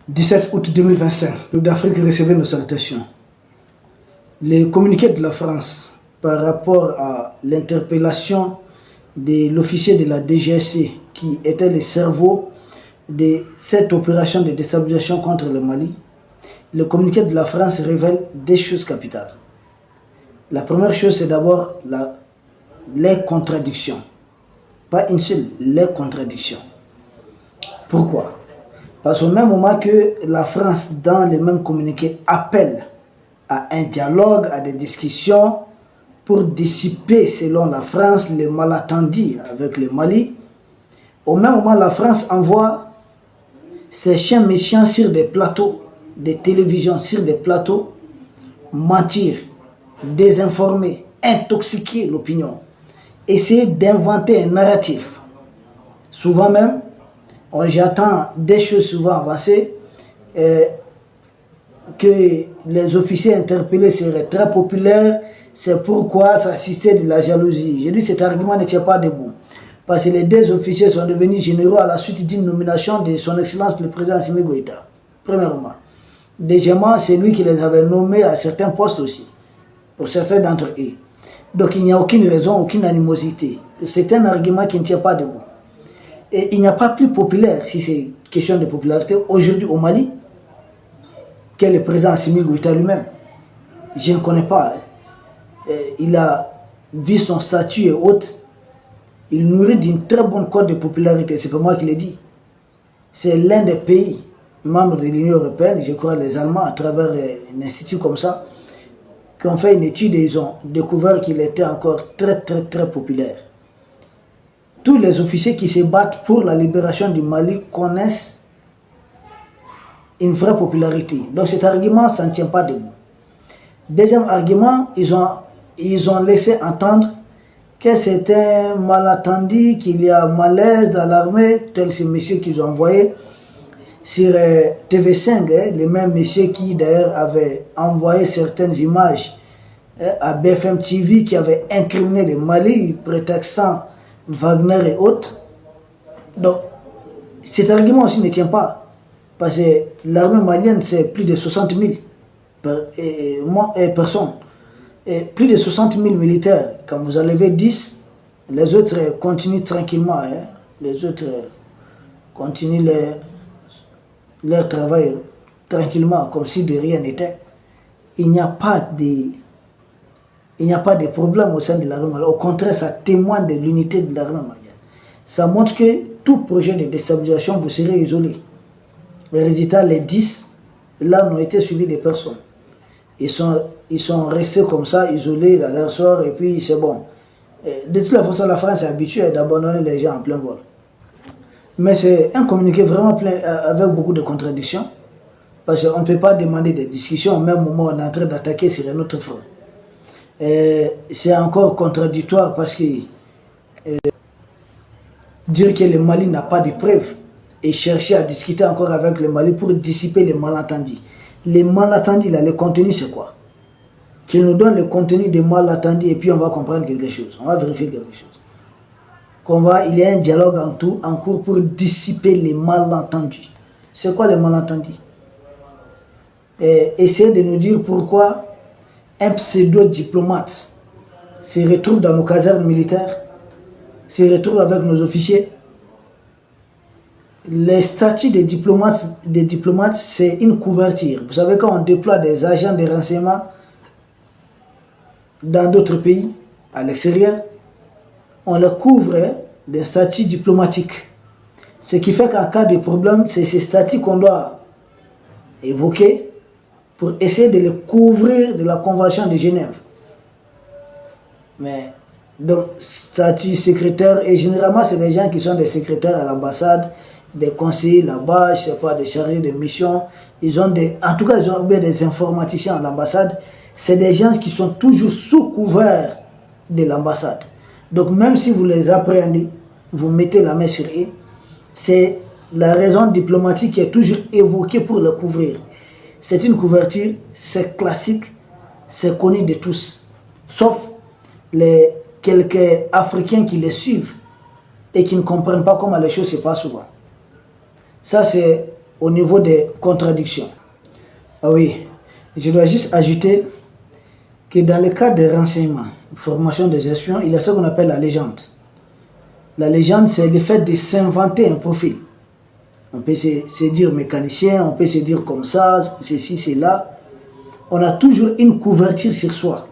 17 août 2025, le d'Afrique recevait nos salutations. Le communiqué de la France par rapport à l'interpellation de l'officier de la DGSC qui était le cerveau de cette opération de déstabilisation contre le Mali, le communiqué de la France révèle des choses capitales. La première chose, c'est d'abord les contradictions. Pas une seule, les contradictions. Pourquoi? Parce qu'au même moment que la France, dans le même communiqué, appelle à un dialogue, à des discussions pour dissiper, selon la France, les malentendus avec le Mali, au même moment, la France envoie ses chiens méchants sur des plateaux de télévision, sur des plateaux, mentir, désinformer, intoxiquer l'opinion, essayer d'inventer un narratif. Souvent même, j'attends des choses souvent avancées, que les officiers interpellés seraient très populaires, c'est pourquoi ça suscite de la jalousie. Je dis que cet argument ne tient pas debout. Parce que les deux officiers sont devenus généraux à la suite d'une nomination de son Excellence le président Assimi Goïta. Premièrement. Deuxièmement, c'est lui qui les avait nommés à certains postes aussi, pour certains d'entre eux. Donc il n'y a aucune raison, aucune animosité. C'est un argument qui ne tient pas debout. Et il n'y a pas plus populaire, si c'est question de popularité, aujourd'hui au Mali, que le président Assimi Goïta lui-même. Je ne connais pas. Il a vu son statut et autres. Il nourrit d'une très bonne cote de popularité. C'est pas moi qui l'ai dit. C'est l'un des pays membres de l'Union européenne, je crois les Allemands, à travers un institut comme ça, qui ont fait une étude et ils ont découvert qu'il était encore très populaire. Tous les officiers qui se battent pour la libération du Mali connaissent une vraie popularité. Donc cet argument, ça ne tient pas debout. Deuxième argument, ils ont laissé entendre que c'est un malentendu, qu'il y a malaise dans l'armée, tel ces messieurs qu'ils ont envoyé sur TV5, les mêmes messieurs qui d'ailleurs avaient envoyé certaines images à BFM TV qui avaient incriminé le Mali, prétextant Wagner et autres. Donc cet argument aussi ne tient pas, parce que l'armée malienne c'est plus de 60 000 personnes. Et plus de 60 000 militaires. Quand vous enlevez 10, les autres continuent tranquillement. Les autres continuent leur travail tranquillement, comme si de rien n'était. Il n'y a pas de problème au sein de l'armée malienne. Au contraire, ça témoigne de l'unité de l'armée malienne. Ça montre que tout projet de déstabilisation, vous serez isolé. Les résultats, les 10, là, n'ont été suivis de personnes. Ils sont restés comme ça, isolés dans leur sort, et puis c'est bon. De toute façon, la France est habituée d'abandonner les gens en plein vol. Mais c'est un communiqué vraiment plein, avec beaucoup de contradictions, parce qu'on ne peut pas demander des discussions au même moment où on est en train d'attaquer sur un autre front. C'est encore contradictoire parce que dire que le Mali n'a pas de preuves et chercher à discuter encore avec le Mali pour dissiper les malentendus. Les malentendus, là, le contenu, c'est quoi? Qu'il nous donne le contenu des malentendus et puis on va comprendre quelque chose. On va vérifier quelque chose. Il y a un dialogue en cours pour dissiper les malentendus. C'est quoi les malentendus? Essayez de nous dire pourquoi un pseudo-diplomate se retrouve dans nos casernes militaires, se retrouve avec nos officiers. Le statut des diplomates, c'est une couverture. Vous savez, quand on déploie des agents de renseignement dans d'autres pays, à l'extérieur, on les couvre d'un statut diplomatique. Ce qui fait qu'en cas de problème, c'est ces statuts qu'on doit évoquer pour essayer de les couvrir de la Convention de Genève. Mais, donc, statut secrétaire, et généralement, c'est des gens qui sont des secrétaires à l'ambassade, des conseillers là-bas, je sais pas, des chargés de mission. En tout cas, ils ont bien des informaticiens à l'ambassade. C'est des gens qui sont toujours sous couvert de l'ambassade. Donc, même si vous les appréhendez, vous mettez la main sur eux, c'est la raison diplomatique qui est toujours évoquée pour le couvrir. C'est une couverture, c'est classique, c'est connu de tous. Sauf les quelques Africains qui les suivent et qui ne comprennent pas comment les choses se passent souvent. Ça, c'est au niveau des contradictions. Ah oui, je dois juste ajouter que dans le cadre des renseignements, formation des espions, il y a ce qu'on appelle la légende. La légende, c'est le fait de s'inventer un profil. On peut se dire mécanicien, on peut se dire comme ça, ceci, c'est là. On a toujours une couverture sur soi.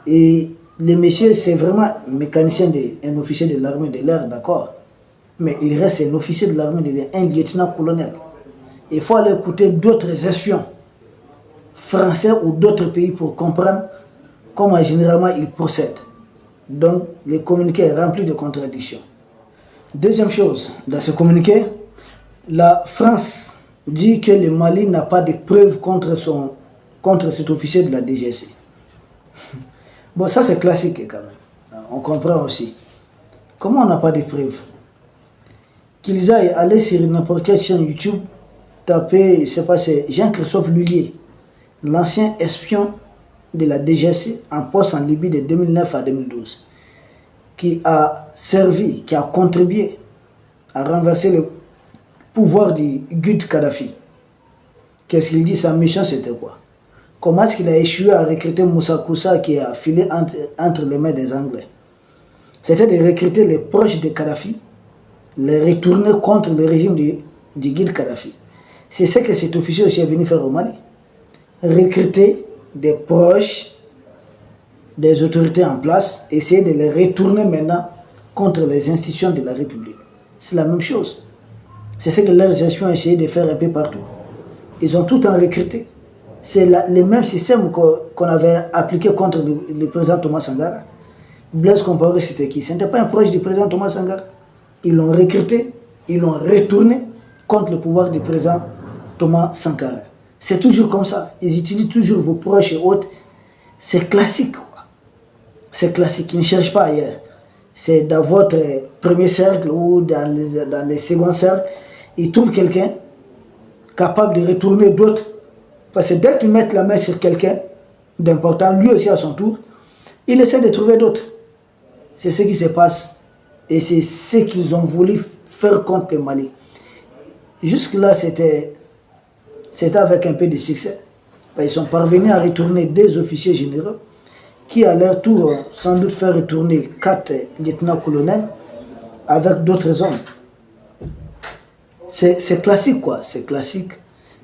Et le monsieur, c'est vraiment mécanicien, un officier de l'armée de l'air, d'accord. Mais il reste un officier de l'armée de l'air, un lieutenant-colonel. Il faut aller écouter d'autres espions, français ou d'autres pays, pour comprendre comment généralement ils procèdent. Donc, le communiqué est rempli de contradictions. Deuxième chose, dans ce communiqué, la France dit que le Mali n'a pas de preuves contre cet officier de la DGC. Bon, ça c'est classique quand même. On comprend aussi. Comment on n'a pas de preuves? Qu'ils aillent aller sur n'importe quelle chaîne YouTube, taper, je ne sais pas, c'est Jean-Christophe Lullier, l'ancien espion de la DGC en poste en Libye de 2009 à 2012, qui a servi, qui a contribué à renverser le pouvoir du Gud Kadhafi. Qu'est-ce qu'il dit? Sa mission, c'était quoi? Comment est-ce qu'il a échoué à recruter Moussa Koussa qui a filé entre les mains des Anglais? C'était de recruter les proches de Kadhafi, les retourner contre le régime du Gud Kadhafi. C'est ce que cet officier aussi est venu faire au Mali. Recruter des proches des autorités en place, essayer de les retourner maintenant contre les institutions de la République. C'est la même chose. C'est ce que leurs espions ont essayé de faire un peu partout. Ils ont tout en recruté. C'est le même système qu'on avait appliqué contre le président Thomas Sankara. Blaise Compaoré, c'était qui? Ce n'était pas un proche du président Thomas Sankara. Ils l'ont recruté, ils l'ont retourné contre le pouvoir du président Thomas Sankara. C'est toujours comme ça. Ils utilisent toujours vos proches et autres. C'est classique, quoi. C'est classique. Ils ne cherchent pas ailleurs. C'est dans votre premier cercle ou dans les seconds cercles. Ils trouvent quelqu'un capable de retourner d'autres. Parce que dès qu'ils mettent la main sur quelqu'un d'important, lui aussi à son tour, il essaie de trouver d'autres. C'est ce qui se passe. Et c'est ce qu'ils ont voulu faire contre le Mali. Jusque-là, c'était avec un peu de succès. Ils sont parvenus à retourner des officiers généraux qui, à leur tour, sans doute faire retourner 4 lieutenants-colonels avec d'autres hommes. C'est classique, quoi. C'est classique,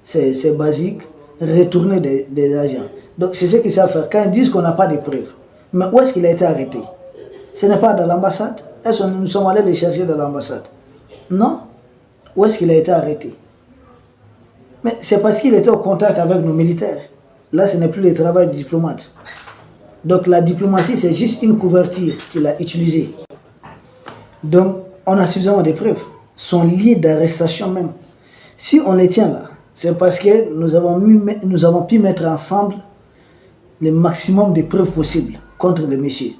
c'est basique. Retourner des agents. Donc, c'est ce qu'ils savent faire. Quand ils disent qu'on n'a pas de preuves. Mais où est-ce qu'il a été arrêté? Ce n'est pas dans l'ambassade. Est-ce que nous sommes allés les chercher dans l'ambassade? Non. Où est-ce qu'il a été arrêté? Mais c'est parce qu'il était en contact avec nos militaires. Là, ce n'est plus le travail du diplomate. Donc, la diplomatie, c'est juste une couverture qu'il a utilisée. Donc, on a suffisamment de preuves. Son lieu d'arrestation même. Si on les tient là, c'est parce que nous avons pu mettre ensemble le maximum de preuves possibles contre le monsieur.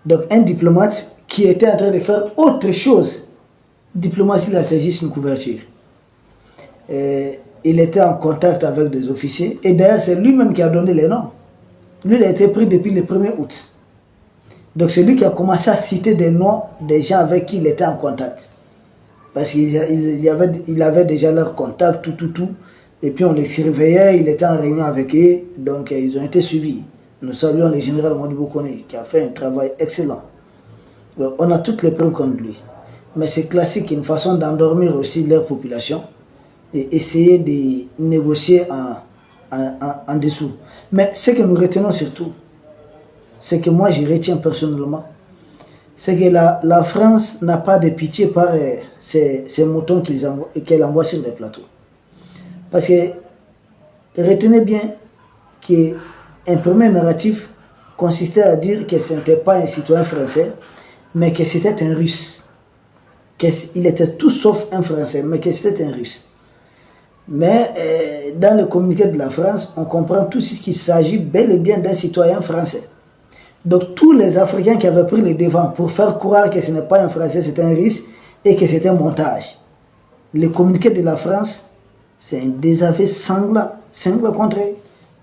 Donc, un diplomate qui était en train de faire autre chose, diplomatie là, c'est juste une couverture. Il était en contact avec des officiers, et d'ailleurs, c'est lui-même qui a donné les noms. Lui, il a été pris depuis le 1er août. Donc, c'est lui qui a commencé à citer des noms des gens avec qui il était en contact. Parce qu'il avait déjà leur contact, tout. Et puis on les surveillait, il était en réunion avec eux, donc ils ont été suivis. Nous saluons le général Modibo Koné, qui a fait un travail excellent. Donc, on a toutes les preuves contre lui. Mais c'est classique, une façon d'endormir aussi leur population et essayer de négocier en dessous. Mais ce que nous retenons surtout, c'est que moi je retiens personnellement, c'est que la France n'a pas de pitié par ces moutons qu'elle envoie sur les plateaux. Parce que, retenez bien qu'un premier narratif consistait à dire que ce n'était pas un citoyen français, mais que c'était un Russe. Qu'il était tout sauf un Français, mais que c'était un Russe. Mais dans le communiqué de la France, on comprend tout ce qu'il s'agit bel et bien d'un citoyen français. Donc tous les Africains qui avaient pris le devant pour faire croire que ce n'est pas un Français, c'est un Russe et que c'est un montage. Le communiqué de la France, c'est un désaveu sanglant contre eux.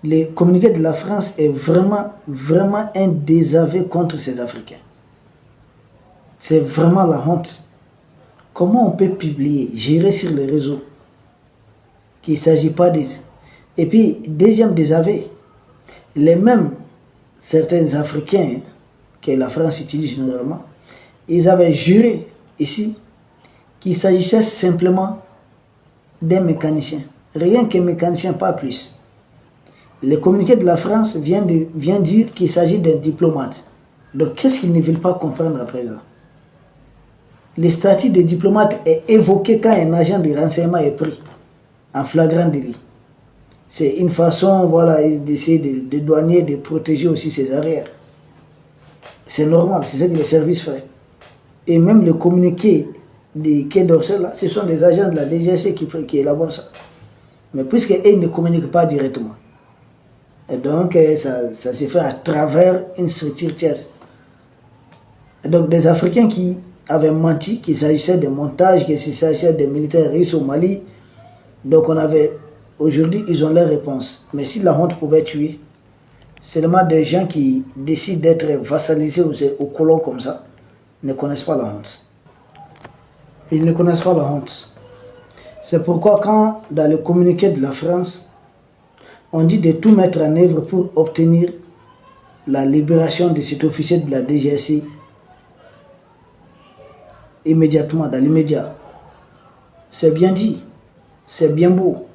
Le communiqué de la France est vraiment un désaveu contre ces Africains. C'est vraiment la honte. Comment on peut publier, gérer sur les réseaux qu'il ne s'agit pas des... Et puis, deuxième désaveu, les mêmes certains Africains que la France utilise généralement, ils avaient juré ici qu'il s'agissait simplement d'un mécanicien. Rien qu'un mécanicien, pas plus. Le communiqué de la France vient dire qu'il s'agit d'un diplomate. Donc, qu'est-ce qu'ils ne veulent pas comprendre à présent? Le statut de diplomate est évoqué quand un agent de renseignement est pris en flagrant délit. C'est une façon, voilà, d'essayer de douanier, de protéger aussi ses arrières. C'est normal, c'est ce que le service fait. Et même le communiqué des Quai d'Orsay, là, ce sont des agents de la DGSE qui élaborent ça. Mais puisqu'ils ne communiquent pas directement. Et donc, ça se fait à travers une structure tierce. Et donc, des Africains qui avaient menti qu'il s'agissait de montage, qu'il s'agissait des militaires russes au Mali. Donc, aujourd'hui, ils ont leur réponse. Mais si la honte pouvait tuer, seulement des gens qui décident d'être vassalisés aux colons comme ça ne connaissent pas la honte. Ils ne connaissent pas la honte. C'est pourquoi quand, dans le communiqué de la France, on dit de tout mettre en œuvre pour obtenir la libération de cet officier de la DGSI immédiatement, dans l'immédiat. C'est bien dit, c'est bien beau.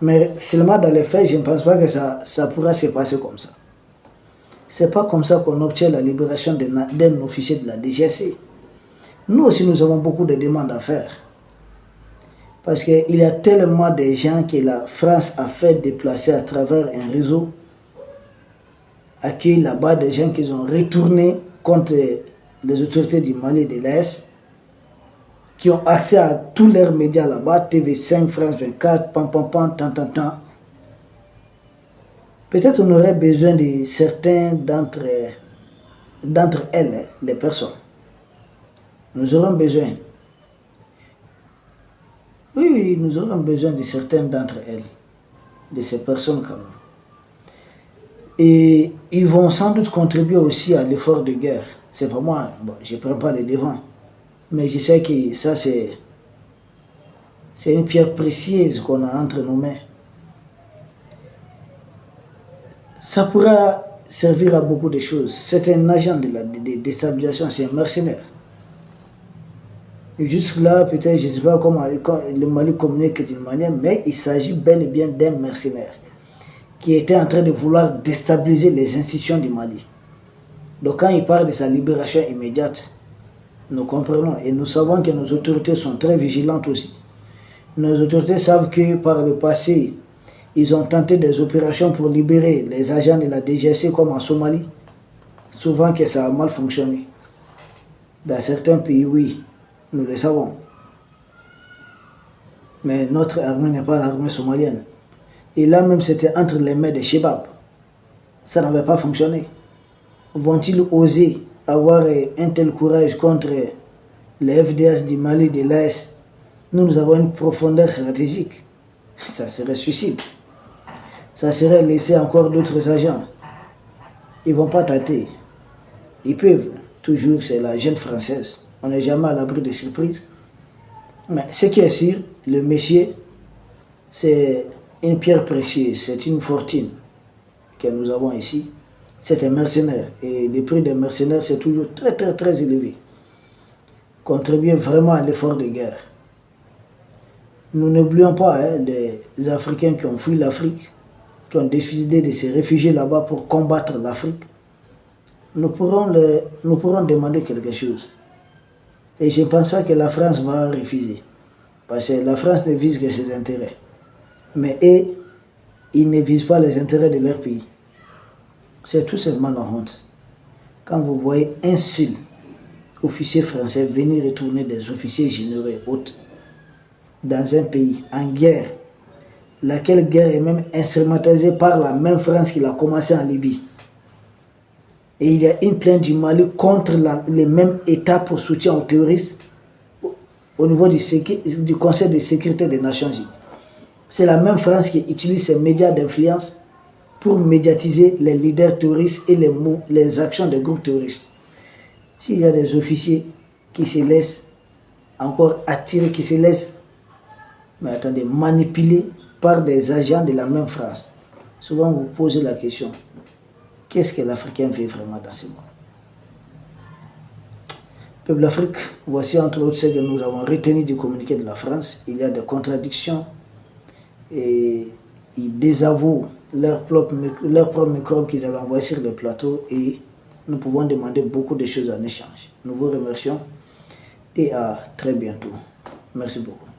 Mais seulement dans les faits, je ne pense pas que ça pourra se passer comme ça. C'est pas comme ça qu'on obtient la libération d'un officier de la DGSI. Nous aussi, nous avons beaucoup de demandes à faire. Parce qu'il y a tellement de gens que la France a fait déplacer à travers un réseau, accueilli là-bas des gens qui ont retourné contre les autorités du Mali et de l'Est, qui ont accès à tous leurs médias là-bas, TV5, France 24, tant. Peut-être on aurait besoin de certains d'entre elles, les personnes. Nous aurons besoin. Oui, nous aurons besoin de certaines d'entre elles, de ces personnes quand même. Et ils vont sans doute contribuer aussi à l'effort de guerre. C'est pas moi, bon, je ne prends pas les devants. Mais je sais que ça, c'est une pierre précieuse qu'on a entre nos mains. Ça pourra servir à beaucoup de choses. C'est un agent de la déstabilisation, c'est un mercenaire. Jusque-là, peut-être, je ne sais pas comment le Mali communique d'une manière, mais il s'agit bel et bien d'un mercenaire qui était en train de vouloir déstabiliser les institutions du Mali. Donc quand il parle de sa libération immédiate, nous comprenons et nous savons que nos autorités sont très vigilantes aussi. Nos autorités savent que par le passé, ils ont tenté des opérations pour libérer les agents de la DGSE comme en Somalie. Souvent que ça a mal fonctionné. Dans certains pays, oui, nous le savons. Mais notre armée n'est pas l'armée somalienne. Et là même, c'était entre les mains des Chebab. Ça n'avait pas fonctionné. Vont-ils oser avoir un tel courage contre les FDS du Mali et de l'AS? Nous avons une profondeur stratégique. Ça serait suicide. Ça serait laisser encore d'autres agents. Ils ne vont pas tâter. Ils peuvent. Toujours, c'est la jeune française. On n'est jamais à l'abri de surprises. Mais ce qui est sûr, le monsieur, c'est une pierre précieuse, c'est une fortune que nous avons ici. C'est un mercenaire. Et le prix des mercenaires, c'est toujours très, très, très élevé. Contribuer vraiment à l'effort de guerre. Nous n'oublions pas les Africains qui ont fui l'Afrique, qui ont décidé de se réfugier là-bas pour combattre l'Afrique. Nous pourrons demander quelque chose. Et je ne pense pas que la France va refuser. Parce que la France ne vise que ses intérêts. Mais eux, ils ne visent pas les intérêts de leur pays. C'est tout simplement la honte. Quand vous voyez un seul officier français venir retourner des officiers généraux et autres dans un pays en guerre, laquelle guerre est même instrumentalisée par la même France qui l'a commencé en Libye. Et il y a une plainte du Mali contre les mêmes États pour soutien aux terroristes au niveau du Conseil de sécurité des Nations Unies. C'est la même France qui utilise ses médias d'influence pour médiatiser les leaders terroristes et les actions des groupes terroristes. S'il y a des officiers qui se laissent encore attirés, qui se laissent, mais attendez, manipuler par des agents de la même France. Souvent, vous posez la question, qu'est-ce que l'Africain veut vraiment dans ce monde? Peuple d'Afrique, voici entre autres ce que nous avons retenu du communiqué de la France. Il y a des contradictions et ils désavouent leurs propres microbes qu'ils avaient envoyés sur le plateau et nous pouvons demander beaucoup de choses en échange. Nous vous remercions et à très bientôt. Merci beaucoup.